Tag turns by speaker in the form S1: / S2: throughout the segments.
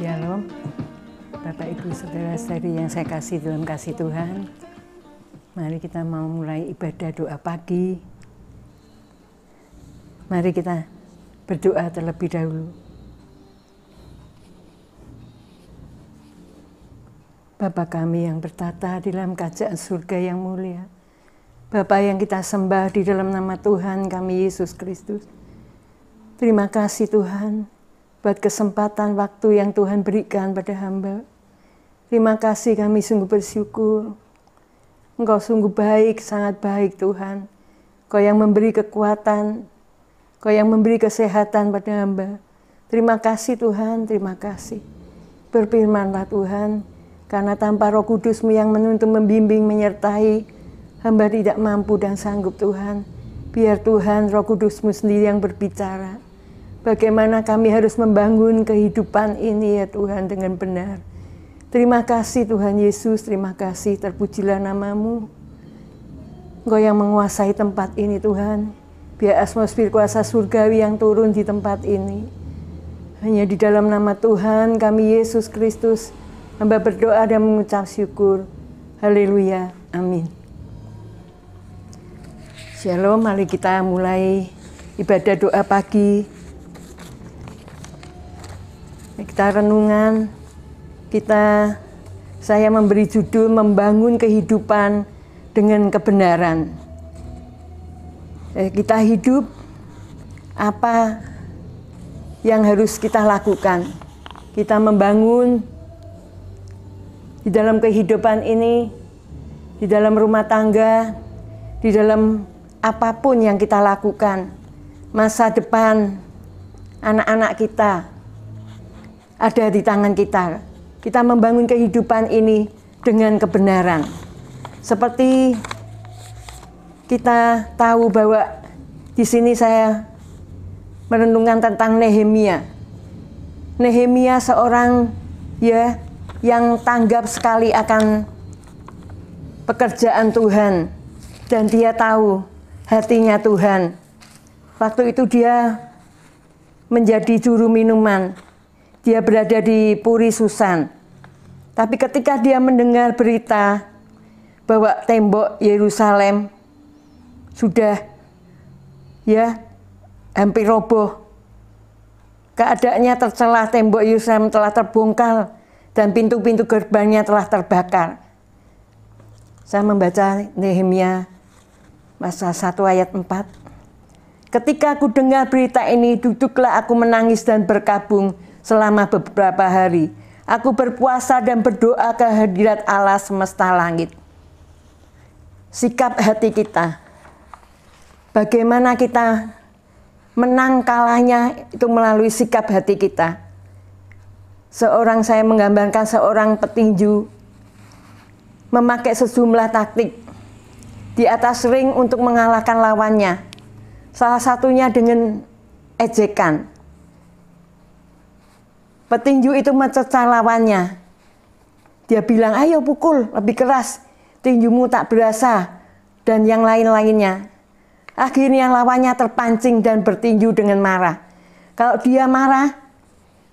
S1: Shalom, Bapak Ibu Saudara-saudari yang saya kasih dalam kasih Tuhan. Mari kita mau mulai ibadah doa pagi. Mari kita berdoa terlebih dahulu. Bapa kami yang bertata di dalam kerajaan surga yang mulia, Bapa yang kita sembah di dalam nama Tuhan kami Yesus Kristus. Terima kasih Tuhan buat kesempatan waktu yang Tuhan berikan pada hamba. Terima kasih, kami sungguh bersyukur. Engkau sungguh baik, sangat baik Tuhan. Kau yang memberi kekuatan, Kau yang memberi kesehatan pada hamba. Terima kasih Tuhan, terima kasih. Berfirmanlah Tuhan, karena tanpa Roh Kudus-Mu yang menuntun, membimbing, menyertai, hamba tidak mampu dan sanggup Tuhan. Biar Tuhan Roh Kudus-Mu sendiri yang berbicara. Bagaimana kami harus membangun kehidupan ini ya Tuhan dengan benar. Terima kasih Tuhan Yesus, terima kasih, terpujilah nama-Mu. Engkau yang menguasai tempat ini Tuhan. Biar atmosfer kuasa surgawi yang turun di tempat ini. Hanya di dalam nama Tuhan kami Yesus Kristus, hamba berdoa dan mengucap syukur. Haleluya, amin. Shalom, mari kita mulai ibadah doa pagi. Kita renungan, saya memberi judul membangun kehidupan dengan kebenaran. Kita hidup, apa yang harus kita lakukan? Kita membangun di dalam kehidupan ini, di dalam rumah tangga, di dalam apapun yang kita lakukan. Masa depan anak-anak kita ada di tangan kita. Kita membangun kehidupan ini dengan kebenaran. Seperti kita tahu bahwa di sini saya merenungkan tentang Nehemia. Nehemia seorang yang tanggap sekali akan pekerjaan Tuhan dan dia tahu hatinya Tuhan. Waktu itu dia menjadi juru minuman. Dia berada di Puri Susan. Tapi ketika dia mendengar berita bahwa tembok Yerusalem sudah hampir roboh. Keadaannya tercelah, tembok Yerusalem telah terbongkar dan pintu-pintu gerbangnya telah terbakar. Saya membaca Nehemia pasal 1 ayat 4. Ketika aku dengar berita ini, duduklah aku menangis dan berkabung selama beberapa hari. Aku berpuasa dan berdoa ke hadirat Allah semesta langit. Sikap hati kita. Bagaimana kita menang kalahnya itu melalui sikap hati kita. Saya menggambarkan seorang petinju memakai sejumlah taktik di atas ring untuk mengalahkan lawannya. Salah satunya dengan ejekan. Petinju itu mencecah lawannya. Dia bilang, ayo pukul lebih keras, tinjumu tak berasa, dan yang lain-lainnya. Akhirnya lawannya terpancing dan bertinju dengan marah. Kalau dia marah,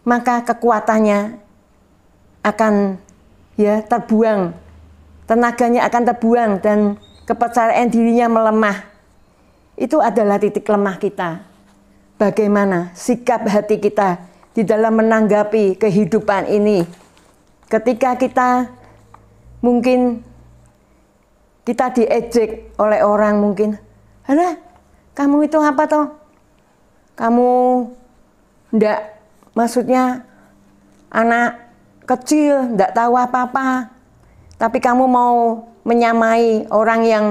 S1: maka kekuatannya akan terbuang. Tenaganya akan terbuang dan kepercayaan dirinya melemah. Itu adalah titik lemah kita. Bagaimana sikap hati kita di dalam menanggapi kehidupan ini. Ketika mungkin kita diejek oleh orang mungkin. Alah, kamu itu apa toh? Kamu maksudnya anak kecil, ndak tahu apa-apa. Tapi kamu mau menyamai orang yang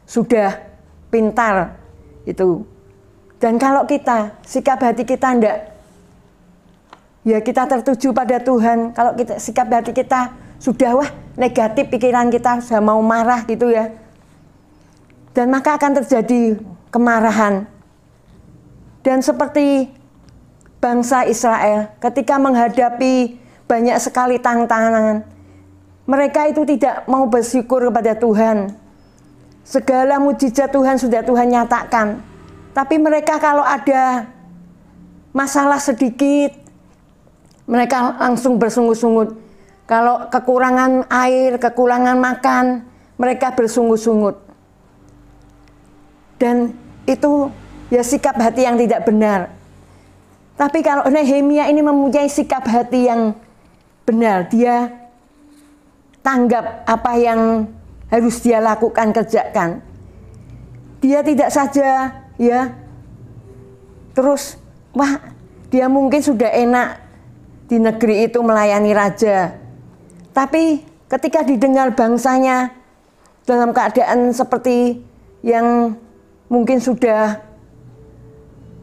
S1: sudah pintar itu. Dan kalau sikap hati kita kita tertuju pada Tuhan. Kalau sikap hati kita sudah negatif, pikiran kita sudah mau marah gitu ya. Dan maka akan terjadi kemarahan. Dan seperti bangsa Israel ketika menghadapi banyak sekali tantangan, mereka itu tidak mau bersyukur kepada Tuhan. Segala mujizat Tuhan sudah Tuhan nyatakan. Tapi mereka kalau ada masalah sedikit, Mereka langsung bersungut-sungut. Kalau kekurangan air, kekurangan makan, mereka bersungut-sungut. Dan itu ya sikap hati yang tidak benar. Tapi kalau Nehemia ini mempunyai sikap hati yang benar, dia tanggap apa yang harus dia lakukan, kerjakan. Dia tidak saja ya terus, wah dia mungkin sudah enak di negeri itu melayani raja. Tapi ketika didengar bangsanya dalam keadaan seperti yang mungkin sudah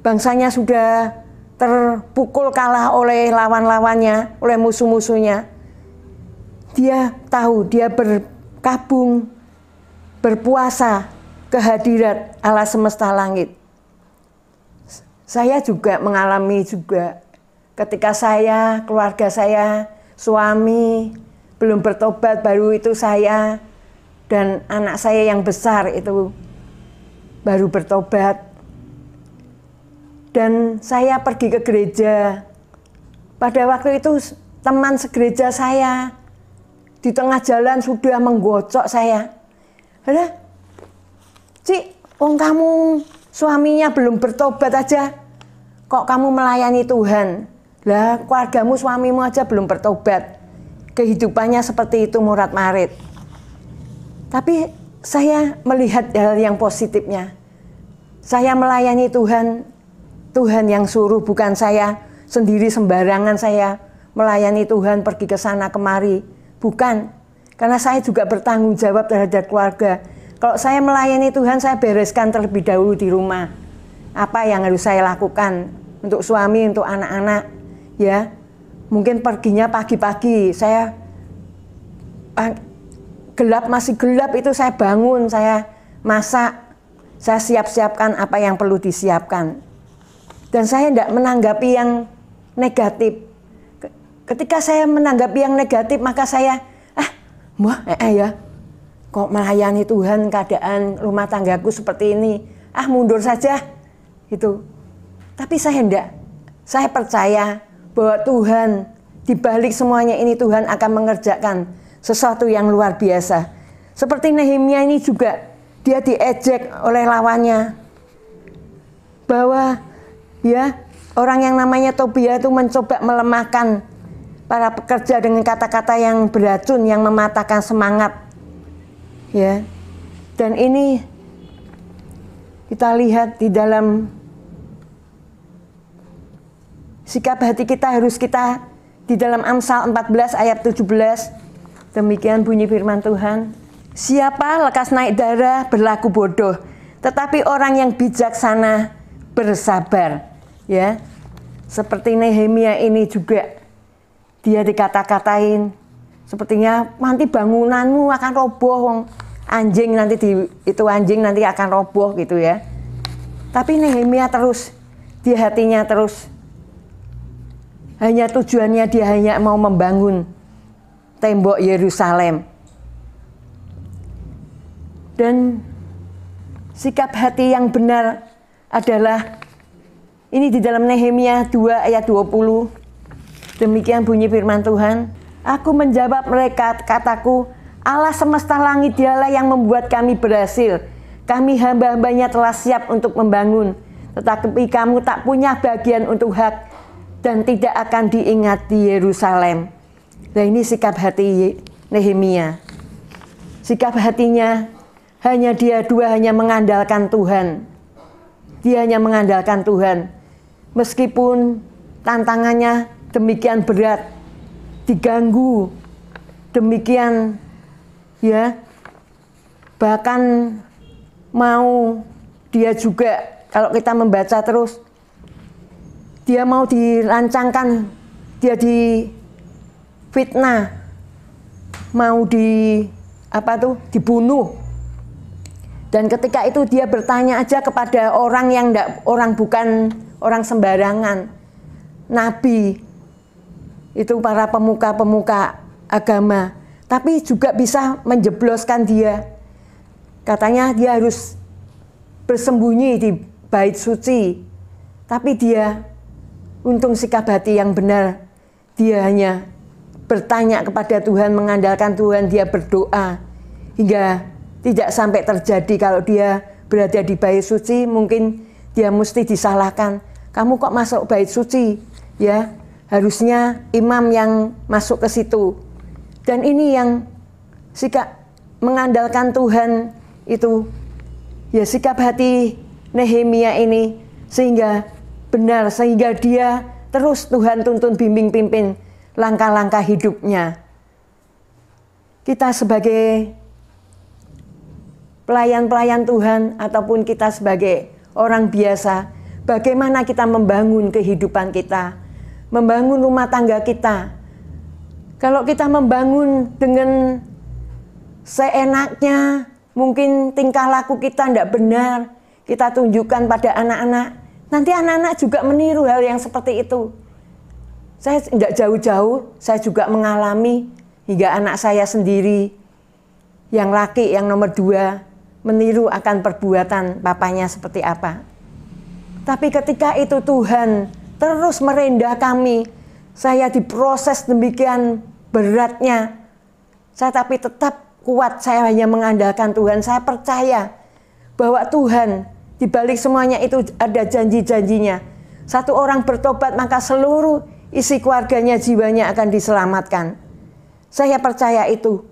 S1: bangsanya sudah terpukul kalah oleh lawan-lawannya, oleh musuh-musuhnya, dia tahu, dia berkabung, berpuasa kehadirat Allah semesta langit. Saya juga mengalami juga ketika saya, keluarga saya, suami belum bertobat, baru itu saya dan anak saya yang besar itu baru bertobat. Dan saya pergi ke gereja. Pada waktu itu teman segereja saya di tengah jalan sudah menggocok saya. Ada, Cik, kamu suaminya belum bertobat aja, kok kamu melayani Tuhan? Lah, keluargamu, suamimu aja belum bertobat. Kehidupannya seperti itu morat-marit. Tapi saya melihat hal yang positifnya. Saya melayani Tuhan, Tuhan yang suruh, bukan saya sendiri sembarangan saya melayani Tuhan, pergi ke sana kemari. Bukan, karena saya juga bertanggung jawab terhadap keluarga. Kalau saya melayani Tuhan, saya bereskan terlebih dahulu di rumah. Apa yang harus saya lakukan untuk suami, untuk anak-anak, ya. Mungkin perginya pagi-pagi, saya masih gelap itu saya bangun, saya masak, saya siap-siapkan apa yang perlu disiapkan. Dan saya tidak menanggapi yang negatif. Ketika saya menanggapi yang negatif, maka saya, ya, kok melayani Tuhan, keadaan rumah tanggaku seperti ini, mundur saja, gitu. Tapi saya tidak, saya percaya bahwa Tuhan, di balik semuanya ini Tuhan akan mengerjakan sesuatu yang luar biasa. Seperti Nehemia ini juga, dia diejek oleh lawannya. Bahwa ya orang yang namanya Tobia itu mencoba melemahkan para pekerja dengan kata-kata yang beracun, yang mematahkan semangat. Ya. Dan ini kita lihat di dalam sikap hati kita, harus kita di dalam Amsal 14 ayat 17, demikian bunyi firman Tuhan. Siapa lekas naik darah berlaku bodoh, tetapi orang yang bijaksana bersabar. Ya, seperti Nehemia ini juga, dia dikata-katain, sepertinya nanti bangunanmu akan roboh, anjing nanti anjing nanti akan roboh gitu ya. Tapi Nehemia terus, di hatinya terus, hanya tujuannya dia hanya mau membangun tembok Yerusalem. Dan sikap hati yang benar adalah ini di dalam Nehemia 2 ayat 20. Demikian bunyi firman Tuhan. Aku menjawab mereka, kataku, Allah semesta langit dialah yang membuat kami berhasil. Kami hamba-hambanya telah siap untuk membangun. Tetapi kamu tak punya bagian untuk hak dan tidak akan diingat di Yerusalem. Nah, ini sikap hati Nehemia. Sikap hatinya hanya hanya mengandalkan Tuhan. Dia hanya mengandalkan Tuhan. Meskipun tantangannya demikian berat, diganggu, demikian ya, bahkan mau dia juga, kalau kita membaca terus, dia mau dirancangkan, dia difitnah, mau dibunuh. Dan ketika itu dia bertanya aja kepada orang yang bukan orang sembarangan, nabi, itu para pemuka-pemuka agama, tapi juga bisa menjebloskan dia. Katanya dia harus bersembunyi di bait suci, tapi dia untung sikap hati yang benar. dia hanya bertanya kepada Tuhan, mengandalkan Tuhan, dia berdoa hingga tidak sampai terjadi kalau dia berada di bait suci, mungkin dia mesti disalahkan. Kamu kok masuk bait suci? Ya, harusnya imam yang masuk ke situ. Dan ini yang sikap mengandalkan Tuhan itu, ya sikap hati Nehemia ini sehingga benar, sehingga dia terus Tuhan tuntun, bimbing, pimpin langkah-langkah hidupnya. Kita sebagai pelayan-pelayan Tuhan ataupun kita sebagai orang biasa, bagaimana kita membangun kehidupan kita, membangun rumah tangga kita. Kalau kita membangun dengan seenaknya, mungkin tingkah laku kita tidak benar, kita tunjukkan pada anak-anak, nanti anak-anak juga meniru hal yang seperti itu. Saya tidak jauh-jauh, saya juga mengalami hingga anak saya sendiri, yang laki, yang nomor 2, meniru akan perbuatan papanya seperti apa. Tapi ketika itu Tuhan terus merendah kami, saya diproses demikian beratnya, saya tapi tetap kuat, saya hanya mengandalkan Tuhan. Saya percaya bahwa Tuhan di balik semuanya itu ada janji-janjinya. Satu orang bertobat maka seluruh isi keluarganya, jiwanya akan diselamatkan. Saya percaya itu.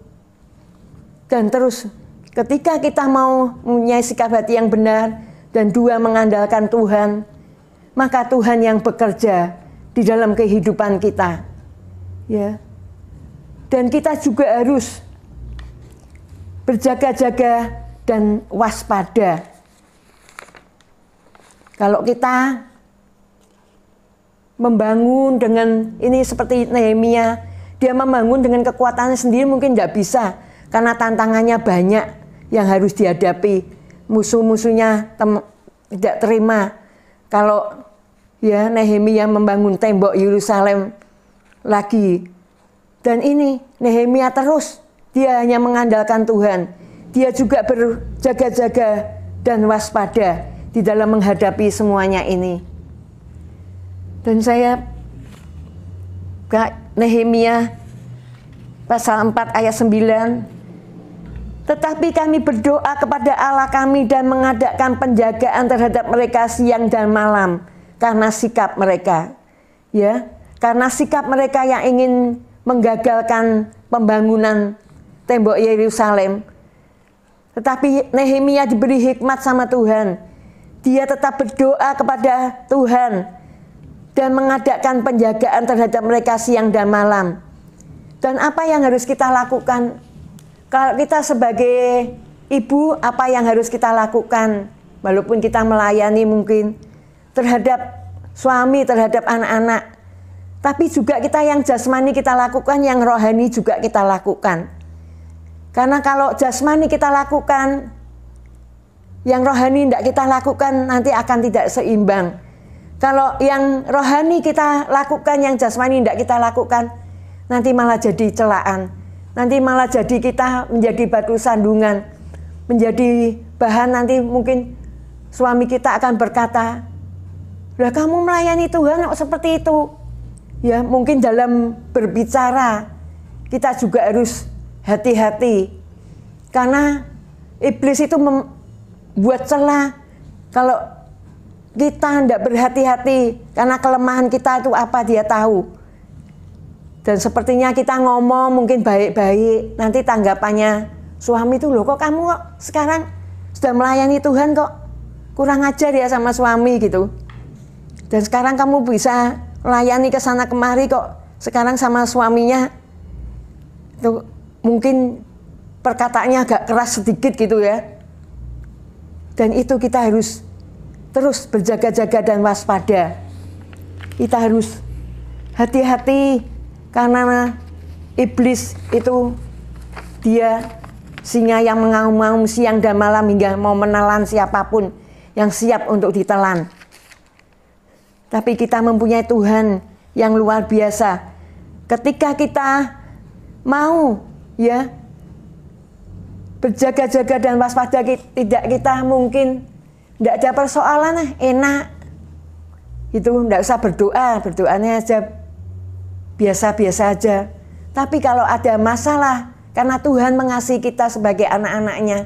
S1: Dan terus ketika kita mau mempunyai sikap hati yang benar dan 2 mengandalkan Tuhan, maka Tuhan yang bekerja di dalam kehidupan kita. Ya. Dan kita juga harus berjaga-jaga dan waspada. Kalau kita membangun dengan ini seperti Nehemia, dia membangun dengan kekuatannya sendiri mungkin tidak bisa, karena tantangannya banyak yang harus dihadapi. Musuh-musuhnya tidak terima kalau ya Nehemia membangun tembok Yerusalem lagi. Dan ini Nehemia terus, dia hanya mengandalkan Tuhan. Dia juga berjaga-jaga dan waspada di dalam menghadapi semuanya ini. Dan saya Nehemia pasal 4 ayat 9, tetapi kami berdoa kepada Allah kami dan mengadakan penjagaan terhadap mereka siang dan malam karena sikap mereka, ya, karena sikap mereka yang ingin menggagalkan pembangunan tembok Yerusalem. Tetapi Nehemia diberi hikmat sama Tuhan. Dia tetap berdoa kepada Tuhan dan mengadakan penjagaan terhadap mereka siang dan malam. Dan apa yang harus kita lakukan? Kalau kita sebagai ibu, apa yang harus kita lakukan? Walaupun kita melayani mungkin terhadap suami, terhadap anak-anak, tapi juga kita yang jasmani kita lakukan, yang rohani juga kita lakukan. Karena kalau jasmani kita lakukan, yang rohani tidak kita lakukan, nanti akan tidak seimbang. Kalau yang rohani kita lakukan, yang jasmani tidak kita lakukan, nanti malah jadi celaan. Nanti malah jadi kita menjadi batu sandungan, menjadi bahan. Nanti mungkin suami kita akan berkata, "Lah kamu melayani Tuhan kok seperti itu?" Ya, mungkin dalam berbicara kita juga harus hati-hati. Karena iblis itu membuat celah kalau kita tidak berhati-hati, karena kelemahan kita itu apa dia tahu. Dan sepertinya kita ngomong mungkin baik-baik, nanti tanggapannya suami itu, "Loh kok kamu kok sekarang sudah melayani Tuhan kok kurang ajar ya sama suami," gitu. Dan sekarang kamu bisa melayani ke sana kemari kok sekarang sama suaminya itu mungkin perkataannya agak keras sedikit gitu ya. Dan itu kita harus terus berjaga-jaga dan waspada. Kita harus hati-hati karena iblis itu dia singa yang mengaum-ngaum siang dan malam hingga mau menelan siapapun yang siap untuk ditelan. Tapi kita mempunyai Tuhan yang luar biasa. Ketika kita mau ya berjaga-jaga dan waspada, tidak kita mungkin tidak ada persoalan, enak. Itu tidak usah berdoa, berdoanya aja biasa-biasa aja. Tapi kalau ada masalah, karena Tuhan mengasihi kita sebagai anak-anaknya,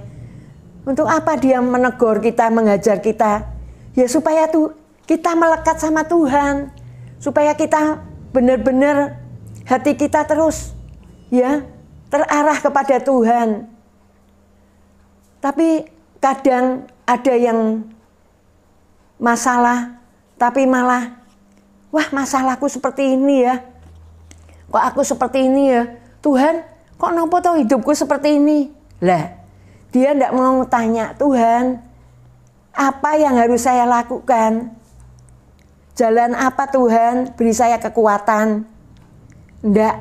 S1: untuk apa dia menegur kita, mengajar kita? Ya supaya kita melekat sama Tuhan, supaya kita benar-benar hati kita terus ya terarah kepada Tuhan. Tapi kadang ada yang masalah, tapi malah, wah masalahku seperti ini ya, kok aku seperti ini ya, Tuhan kok nopo toh hidupku seperti ini. Lah dia tidak mau tanya, Tuhan apa yang harus saya lakukan, jalan apa Tuhan, beri saya kekuatan. Tidak,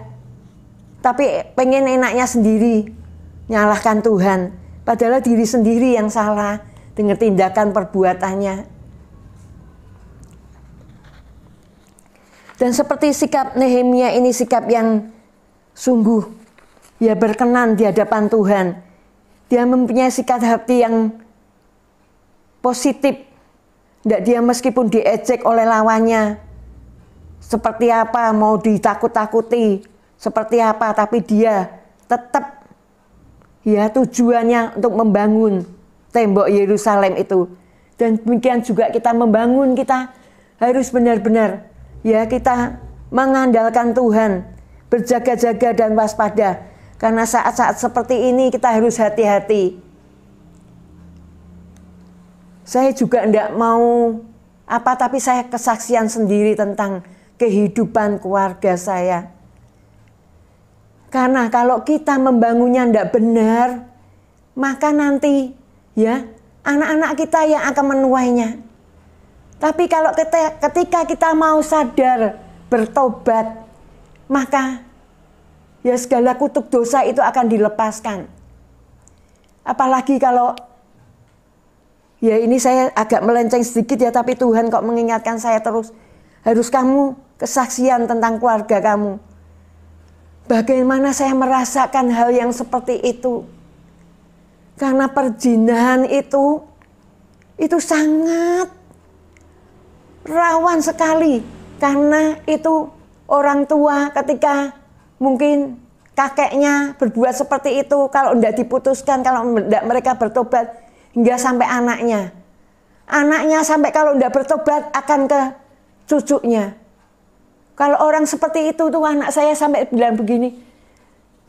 S1: tapi pengen enaknya sendiri, nyalahkan Tuhan. Padahal diri sendiri yang salah dengan tindakan perbuatannya. Dan seperti sikap Nehemia ini sikap yang sungguh ya berkenan di hadapan Tuhan. Dia mempunyai sikap hati yang positif. Tidak dia meskipun diejek oleh lawannya. Seperti apa mau ditakut-takuti, seperti apa, tapi dia tetap ya tujuannya untuk membangun tembok Yerusalem itu. Dan demikian juga kita membangun, kita harus benar-benar ya kita mengandalkan Tuhan, berjaga-jaga dan waspada. Karena saat-saat seperti ini kita harus hati-hati. Saya juga tidak mau tapi saya kesaksian sendiri tentang kehidupan keluarga saya. Karena kalau kita membangunnya tidak benar, maka nanti ya anak-anak kita yang akan menuainya. Tapi kalau ketika kita mau sadar, bertobat, maka ya segala kutuk dosa itu akan dilepaskan. Apalagi kalau, ya ini saya agak melenceng sedikit ya, tapi Tuhan kok mengingatkan saya terus, harus kamu kesaksian tentang keluarga kamu. Bagaimana saya merasakan hal yang seperti itu. Karena perzinahan itu sangat rawan sekali. Karena itu orang tua ketika mungkin kakeknya berbuat seperti itu, kalau tidak diputuskan, kalau tidak mereka bertobat, hingga sampai anaknya. Anaknya sampai kalau tidak bertobat akan ke cucunya. Kalau orang seperti itu tuh anak saya sampai bilang begini,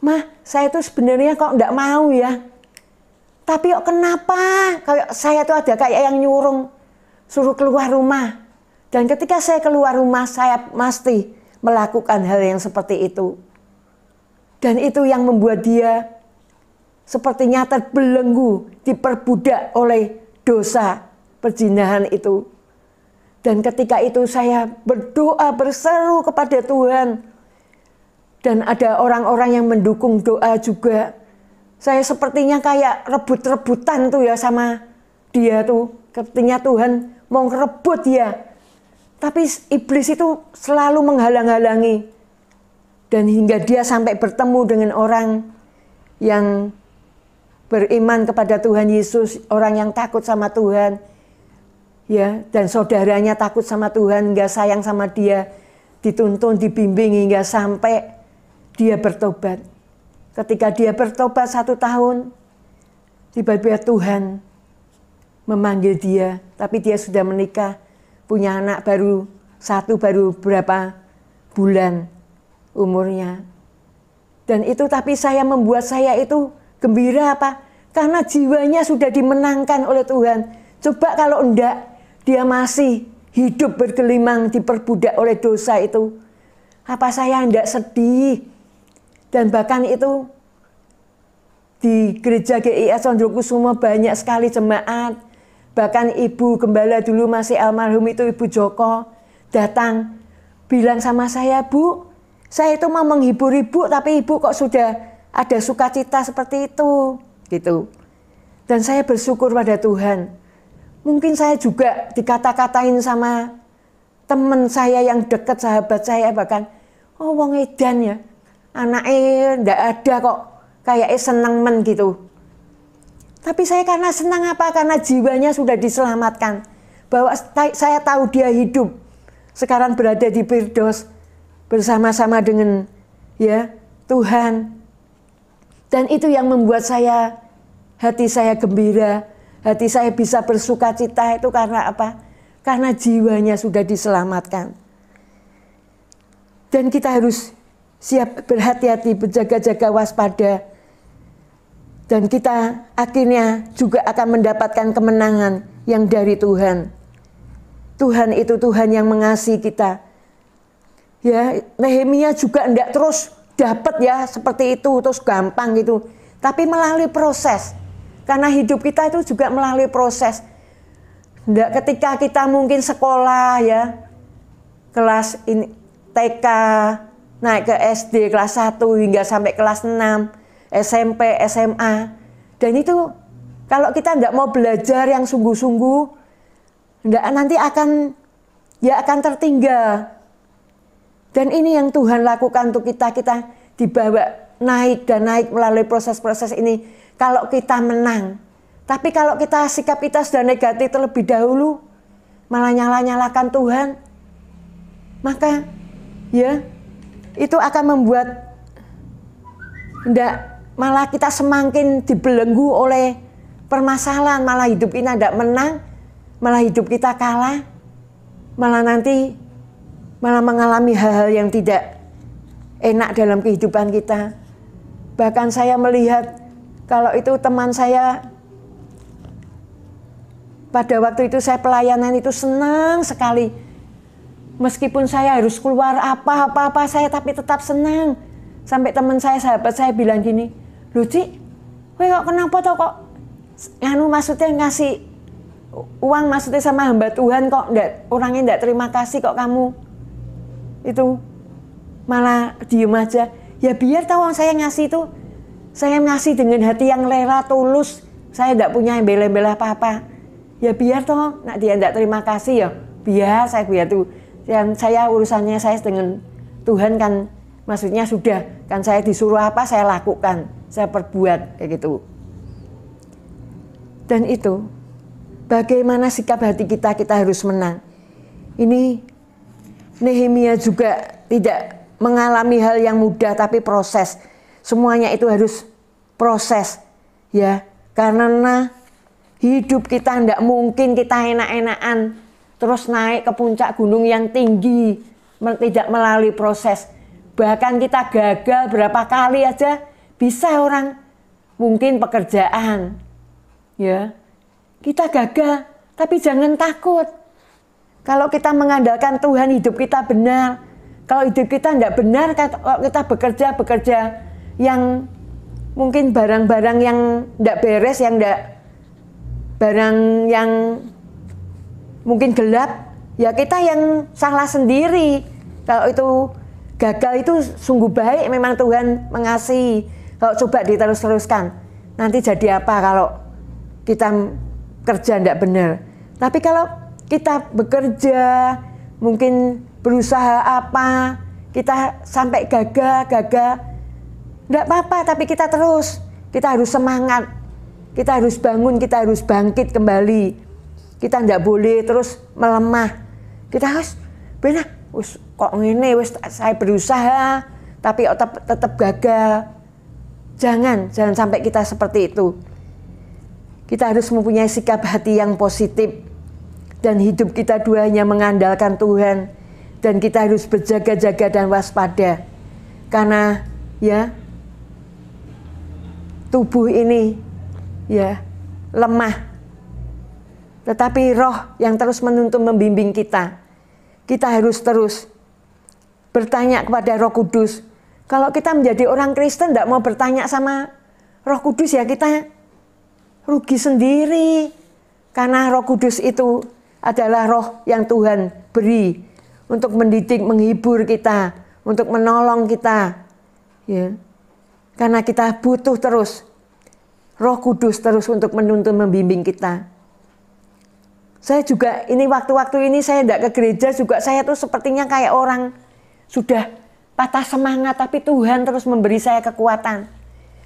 S1: "Mah, saya tuh sebenarnya kok enggak mau ya. Tapi kok kenapa? Kayak saya tuh ada kayak yang nyuruh suruh keluar rumah. Dan ketika saya keluar rumah, saya pasti melakukan hal yang seperti itu." Dan itu yang membuat dia sepertinya terbelenggu, diperbudak oleh dosa perzinahan itu. Dan ketika itu saya berdoa, berseru kepada Tuhan. Dan ada orang-orang yang mendukung doa juga. Saya sepertinya kayak rebut-rebutan tuh ya sama dia tuh. Sepertinya Tuhan mau rebut dia. Tapi iblis itu selalu menghalang-halangi. Dan hingga dia sampai bertemu dengan orang yang beriman kepada Tuhan Yesus. Orang yang takut sama Tuhan. Ya, dan saudaranya takut sama Tuhan, hingga sayang sama dia, dituntun, dibimbing hingga sampai dia bertobat. Ketika dia bertobat 1 tahun, tiba-tiba Tuhan memanggil dia, tapi dia sudah menikah, punya anak baru berapa bulan umurnya. Dan itu tapi membuat saya itu gembira apa? Karena jiwanya sudah dimenangkan oleh Tuhan. Coba kalau enggak, dia masih hidup bergelimang diperbudak oleh dosa itu. Apa saya enggak sedih? Dan bahkan itu di gereja GIA Condrokusumo banyak sekali jemaat. Bahkan Ibu Gembala dulu masih almarhum itu Ibu Joko datang bilang sama saya, "Bu, saya itu mau menghibur Ibu, tapi Ibu kok sudah ada sukacita seperti itu." Gitu. Dan saya bersyukur pada Tuhan. Mungkin saya juga dikata-katain sama teman saya yang dekat, sahabat saya bahkan, "Oh wong edan ya, anaknya ndak ada kok, kayak seneng men gitu." Tapi saya karena senang apa? Karena jiwanya sudah diselamatkan. Bahwa saya tahu dia hidup. Sekarang berada di Firdaus. bersama-sama dengan ya Tuhan. Dan itu yang membuat hati saya gembira, hati saya bisa bersuka cita itu karena apa? Karena jiwanya sudah diselamatkan. Dan kita harus siap berhati-hati, berjaga-jaga, waspada. Dan kita akhirnya juga akan mendapatkan kemenangan yang dari Tuhan. Tuhan itu Tuhan yang mengasihi kita. Ya, Nehemia juga enggak terus dapat ya seperti itu, terus gampang gitu. Tapi melalui proses. Karena hidup kita itu juga melalui proses. Enggak ketika kita mungkin sekolah ya, kelas ini, TK, naik ke SD kelas 1 hingga sampai kelas 6, SMP, SMA. Dan itu kalau kita enggak mau belajar yang sungguh-sungguh, enggak nanti akan tertinggal. Dan ini yang Tuhan lakukan untuk kita dibawa naik dan naik melalui proses-proses ini. Kalau kita menang. Tapi kalau sikap kita sudah negatif terlebih dahulu, malah nyala-nyalakan Tuhan, maka ya itu akan membuat malah kita semakin dibelenggu oleh permasalahan, malah hidup kita tidak menang, malah hidup kita kalah, malah nanti mengalami hal-hal yang tidak enak dalam kehidupan kita. Bahkan saya melihat kalau itu teman saya, pada waktu itu saya pelayanan itu senang sekali. Meskipun saya harus keluar apa-apa saya tapi tetap senang. Sampai teman saya, sahabat saya bilang gini, "Loh Cik, kowe kok kenapa toh kok maksudnya ngasih uang maksudnya sama hamba Tuhan kok orangnya enggak terima kasih kok kamu itu malah diem aja." Ya biar tahu saya ngasih itu, saya ngasih dengan hati yang rela, tulus. Saya enggak punya embel-embel apa-apa. Ya biar toh, dia enggak terima kasih ya. Biar tuh. Yang saya urusannya saya dengan Tuhan kan, maksudnya sudah kan saya disuruh apa saya lakukan, saya perbuat kayak gitu. Dan itu bagaimana sikap hati kita harus menang. Ini Nehemia juga tidak mengalami hal yang mudah tapi proses. Semuanya itu harus proses ya. Karena hidup kita tidak mungkin kita enak-enakan terus naik ke puncak gunung yang tinggi tidak melalui proses. Bahkan kita gagal berapa kali aja bisa orang, mungkin pekerjaan ya. Kita gagal tapi jangan takut. Kalau kita mengandalkan Tuhan hidup kita benar. Kalau hidup kita tidak benar, kalau kita bekerja yang mungkin barang-barang yang tidak beres, barang yang mungkin gelap, ya kita yang salah sendiri. Kalau itu gagal itu sungguh baik, memang Tuhan mengasihi. Kalau coba diterus-teruskan, nanti jadi apa kalau kita kerja tidak benar. Tapi kalau kita bekerja, mungkin berusaha apa, kita sampai gagal, tidak apa-apa, tapi kita harus semangat, kita harus bangun, kita harus bangkit kembali. Kita tidak boleh terus melemah. Kita harus benar, kok ngene, saya berusaha, tapi tetap gagal. Jangan sampai kita seperti itu. Kita harus mempunyai sikap hati yang positif. Dan hidup kita hanya mengandalkan Tuhan. Dan kita harus berjaga-jaga dan waspada. Karena ya tubuh ini ya lemah. Tetapi roh yang terus menuntun membimbing kita. Kita harus terus bertanya kepada Roh Kudus. Kalau kita menjadi orang Kristen tidak mau bertanya sama Roh Kudus ya kita rugi sendiri. Karena Roh Kudus itu adalah roh yang Tuhan beri untuk mendidik, menghibur kita, untuk menolong kita. Ya. Karena kita butuh terus Roh Kudus terus untuk menuntun membimbing kita. Saya juga ini waktu-waktu ini saya tidak ke gereja juga, saya tuh sepertinya kayak orang sudah patah semangat, tapi Tuhan terus memberi saya kekuatan.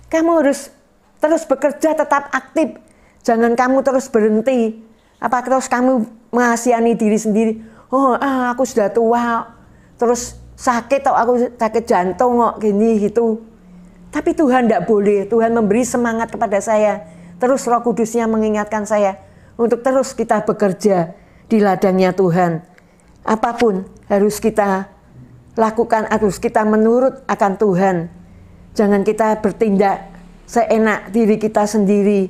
S1: Kamu harus terus bekerja, tetap aktif. Jangan kamu terus berhenti. Apa terus kamu mengasihani diri sendiri. Oh, aku sudah tua, terus sakit atau aku sakit jantung kok gini gitu. Tapi Tuhan tidak boleh. Tuhan memberi semangat kepada saya. Terus Roh Kudusnya mengingatkan saya untuk terus kita bekerja di ladangnya Tuhan. Apapun harus kita lakukan, harus kita menurut akan Tuhan. Jangan kita bertindak seenak diri kita sendiri.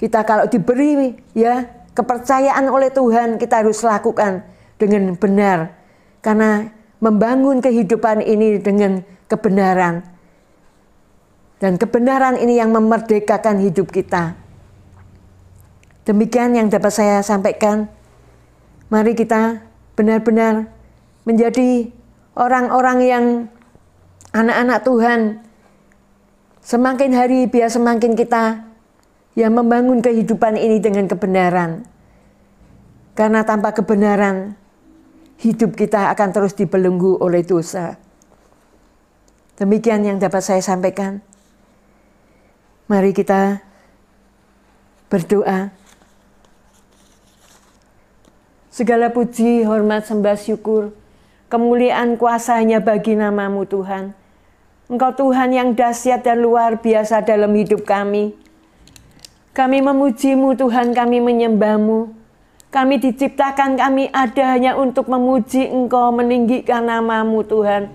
S1: Kita kalau diberi ya kepercayaan oleh Tuhan, kita harus lakukan dengan benar. Karena membangun kehidupan ini dengan kebenaran. Dan kebenaran ini yang memerdekakan hidup kita. Demikian yang dapat saya sampaikan. Mari kita benar-benar menjadi orang-orang yang anak-anak Tuhan. Semakin hari biar semakin kita yang membangun kehidupan ini dengan kebenaran. Karena tanpa kebenaran, hidup kita akan terus dibelenggu oleh dosa. Demikian yang dapat saya sampaikan. Mari kita berdoa. Segala puji, hormat, sembah, syukur, kemuliaan kuasa hanya bagi nama-Mu Tuhan. Engkau Tuhan yang dahsyat dan luar biasa dalam hidup kami. Kami memuji-Mu Tuhan, kami menyembah-Mu. Kami diciptakan, kami ada hanya untuk memuji Engkau, meninggikan nama-Mu Tuhan,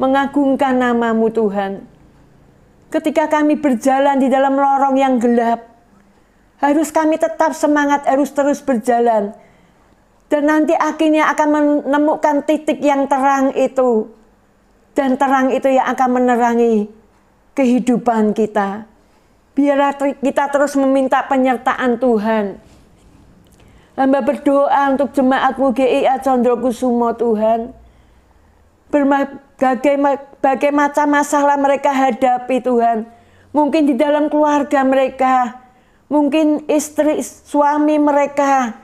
S1: mengagungkan nama-Mu Tuhan. Ketika kami berjalan di dalam lorong yang gelap, harus kami tetap semangat, harus terus berjalan. Dan nanti akhirnya akan menemukan titik yang terang itu. Dan terang itu yang akan menerangi kehidupan kita. Biarlah kita terus meminta penyertaan Tuhan. Hamba berdoa untuk jemaat-Mu GIA Condrokusumo Tuhan. Berbagai macam masalah mereka hadapi Tuhan. Mungkin di dalam keluarga mereka. Mungkin istri, suami mereka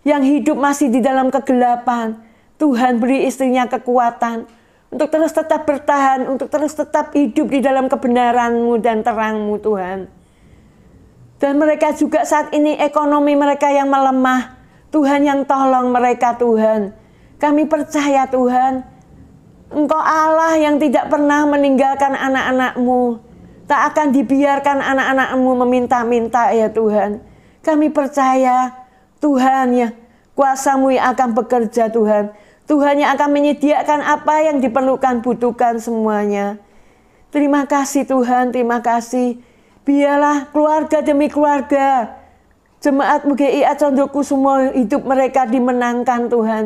S1: yang hidup masih di dalam kegelapan. Tuhan beri istrinya kekuatan untuk terus tetap bertahan, untuk terus tetap hidup di dalam kebenaran-Mu dan terang-Mu Tuhan. Dan mereka juga saat ini ekonomi mereka yang melemah. Tuhan yang tolong mereka Tuhan. Kami percaya Tuhan, Engkau Allah yang tidak pernah meninggalkan anak-anak-Mu. Tak akan dibiarkan anak-anak-Mu meminta-minta ya Tuhan. Kami percaya Tuhan ya, kuasa-Mu yang akan bekerja Tuhan. Tuhan yang akan menyediakan apa yang diperlukan, butuhkan semuanya. Terima kasih Tuhan, terima kasih. Biarlah keluarga demi keluarga, jemaat-Mu GIA Condrokusumo, hidup mereka dimenangkan Tuhan.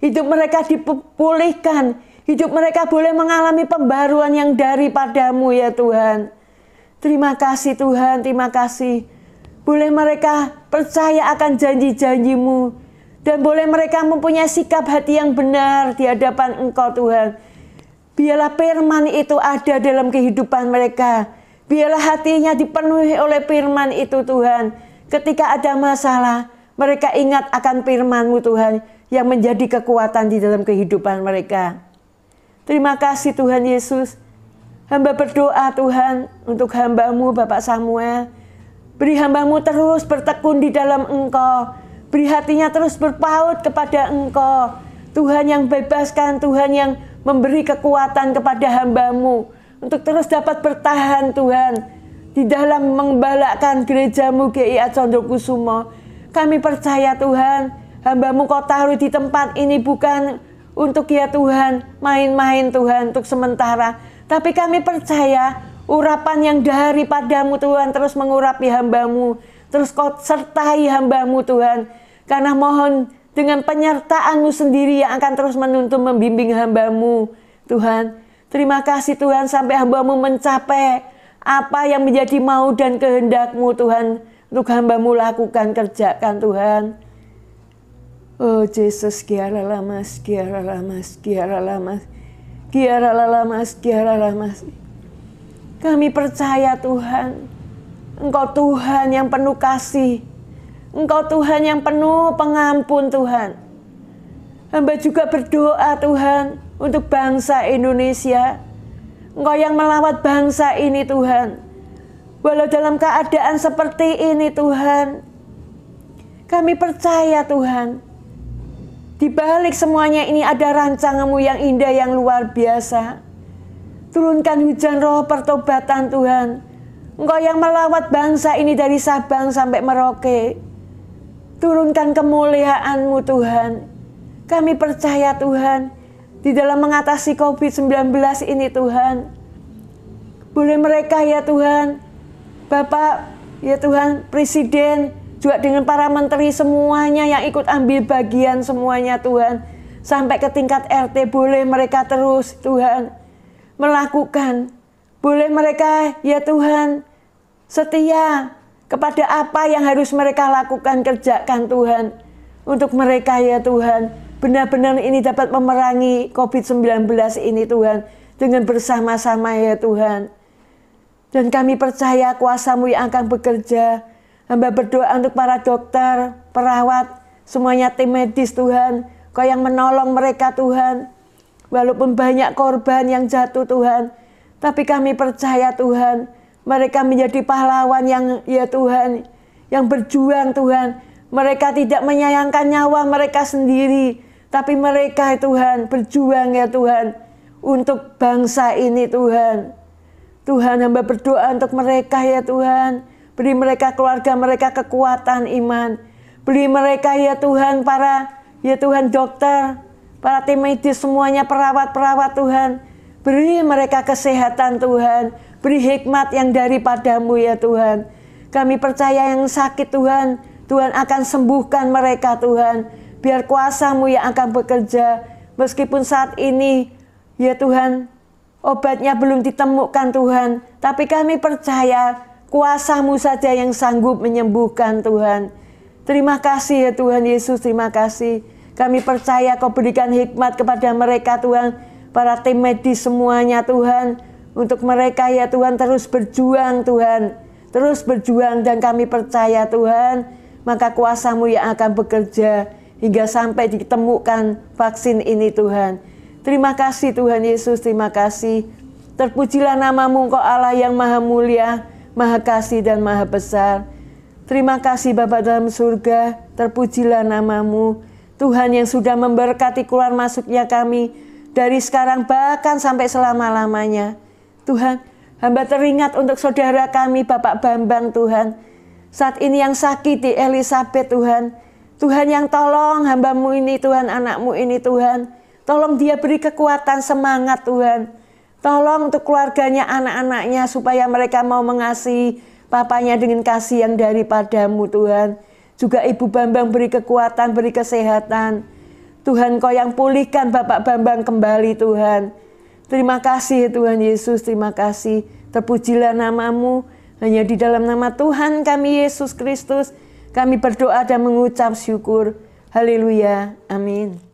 S1: Hidup mereka dipulihkan. Hidup mereka boleh mengalami pembaruan yang daripada-Mu ya Tuhan. Terima kasih Tuhan, terima kasih. Boleh mereka percaya akan janji-janji-Mu. Dan boleh mereka mempunyai sikap hati yang benar di hadapan Engkau Tuhan. Biarlah firman itu ada dalam kehidupan mereka. Biarlah hatinya dipenuhi oleh firman itu Tuhan. Ketika ada masalah, mereka ingat akan firman-Mu Tuhan yang menjadi kekuatan di dalam kehidupan mereka. Terima kasih Tuhan Yesus. Hamba berdoa Tuhan untuk hamba-Mu Bapak Samuel. Beri hamba-Mu terus bertekun di dalam Engkau. Beri hatinya terus berpaut kepada Engkau. Tuhan yang bebaskan, Tuhan yang memberi kekuatan kepada hamba-Mu. Untuk terus dapat bertahan Tuhan. Di dalam mengembalakan gereja-Mu GIA Condrokusumo. Kami percaya Tuhan, hamba-Mu Kau taruh di tempat ini bukan untuk ya Tuhan, main-main Tuhan, untuk sementara. Tapi kami percaya urapan yang daripada-Mu Tuhan terus mengurapi hamba-Mu. Terus Kau sertai hamba-Mu Tuhan. Karena mohon dengan penyertaan-Mu sendiri yang akan terus menuntun membimbing hamba-Mu Tuhan. Terima kasih Tuhan sampai hamba-Mu mencapai apa yang menjadi mau dan kehendak-Mu Tuhan. Untuk hamba-Mu lakukan, kerjakan Tuhan. Oh Yesus, kiara lamas, kiara lamas, kiara lamas, kiara lamas, kiara lamas. Kami percaya Tuhan, Engkau Tuhan yang penuh kasih, Engkau Tuhan yang penuh pengampun Tuhan. Hamba juga berdoa Tuhan untuk bangsa Indonesia. Engkau yang melawat bangsa ini Tuhan. Walau dalam keadaan seperti ini Tuhan, kami percaya Tuhan,
S2: Di balik semuanya ini ada rancangan-Mu yang indah, yang luar biasa. Turunkan hujan roh pertobatan Tuhan. Engkau yang melawat bangsa ini dari Sabang sampai Merauke. Turunkan kemuliaan-Mu Tuhan. Kami percaya Tuhan, di dalam mengatasi COVID-19 ini Tuhan. Boleh mereka ya Tuhan, Bapak ya Tuhan, Presiden, juga dengan para menteri semuanya yang ikut ambil bagian semuanya Tuhan. Sampai ke tingkat RT boleh mereka terus Tuhan melakukan. Boleh mereka ya Tuhan setia kepada apa yang harus mereka lakukan, kerjakan Tuhan. Untuk mereka ya Tuhan, benar-benar ini dapat memerangi COVID-19 ini Tuhan. Dengan bersama-sama ya Tuhan. Dan kami percaya kuasa-Mu yang akan bekerja. Hamba berdoa untuk para dokter, perawat, semuanya tim medis Tuhan. Kau yang menolong mereka Tuhan. Walaupun banyak korban yang jatuh Tuhan. Tapi kami percaya Tuhan, mereka menjadi pahlawan yang ya Tuhan, yang berjuang Tuhan. Mereka tidak menyayangkan nyawa mereka sendiri. Tapi mereka Tuhan berjuang ya Tuhan. Untuk bangsa ini Tuhan. Tuhan, hamba berdoa untuk mereka ya Tuhan. Beri mereka keluarga mereka kekuatan iman. Beri mereka ya Tuhan para ya Tuhan dokter, para tim medis semuanya, perawat-perawat Tuhan. Beri mereka kesehatan Tuhan. Beri hikmat yang daripada-Mu ya Tuhan. Kami percaya yang sakit Tuhan, Tuhan akan sembuhkan mereka Tuhan. Biar kuasa-Mu yang akan bekerja. Meskipun saat ini ya Tuhan obatnya belum ditemukan Tuhan. Tapi kami percaya kuasa-Mu saja yang sanggup menyembuhkan Tuhan. Terima kasih ya Tuhan Yesus, terima kasih. Kami percaya Kau berikan hikmat kepada mereka Tuhan. Para tim medis semuanya Tuhan. Untuk mereka ya Tuhan terus berjuang Tuhan. Terus berjuang dan kami percaya Tuhan. Maka kuasa-Mu yang akan bekerja hingga sampai ditemukan vaksin ini Tuhan. Terima kasih Tuhan Yesus, terima kasih. Terpujilah nama-Mu Engkau Allah yang maha mulia, maha kasih dan maha besar. Terima kasih Bapa dalam surga, terpujilah nama-Mu. Tuhan yang sudah memberkati keluar masuknya kami dari sekarang bahkan sampai selama-lamanya. Tuhan, hamba teringat untuk saudara kami Bapak Bambang Tuhan. Saat ini yang sakit di Elizabeth Tuhan. Tuhan yang tolong hamba-Mu ini Tuhan, anak-Mu ini Tuhan. Tolong dia beri kekuatan semangat Tuhan. Tolong untuk keluarganya, anak-anaknya supaya mereka mau mengasihi papanya dengan kasih yang daripada-Mu Tuhan. Juga Ibu Bambang beri kekuatan, beri kesehatan. Tuhan Kau yang pulihkan Bapak Bambang kembali Tuhan. Terima kasih Tuhan Yesus, terima kasih. Terpujilah nama-Mu. Hanya di dalam nama Tuhan kami Yesus Kristus kami berdoa dan mengucap syukur. Haleluya, amin.